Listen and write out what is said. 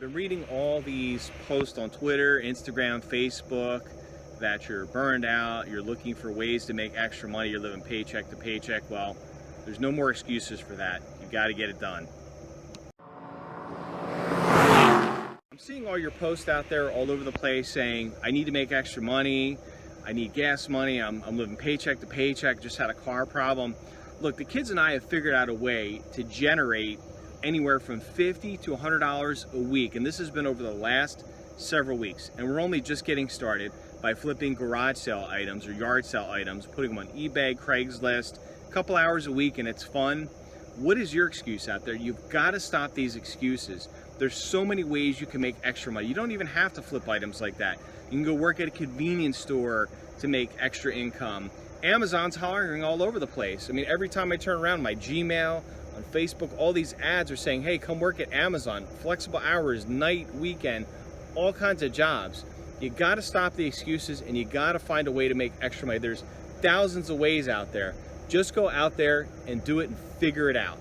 Been reading all these posts on Twitter, Instagram, Facebook that you're burned out, you're looking for ways to make extra money, you're living paycheck to paycheck. Well, there's no more excuses for that. You've got to get it done. I'm seeing all your posts out there all over the place saying, I need to make extra money, I need gas money, I'm living paycheck to paycheck, just had a car problem. Look, the kids and I have figured out a way to generate anywhere from $50 to $100 a week, and this has been over the last several weeks, and we're only just getting started by flipping garage sale items or yard sale items, putting them on eBay, Craigslist, a couple hours a week, and it's fun. What is your excuse out there? You've got to stop these excuses. There's so many ways you can make extra money. You don't even have to flip items like that. You can go work at a convenience store to make extra income. Amazon's hiring all over the place. I mean, every time I turn around, my Gmail, on Facebook, all these ads are saying, hey, come work at Amazon, flexible hours, night, weekend, all kinds of jobs. You got to stop the excuses and you got to find a way to make extra money. There's thousands of ways out there. Just go out there and do it and figure it out.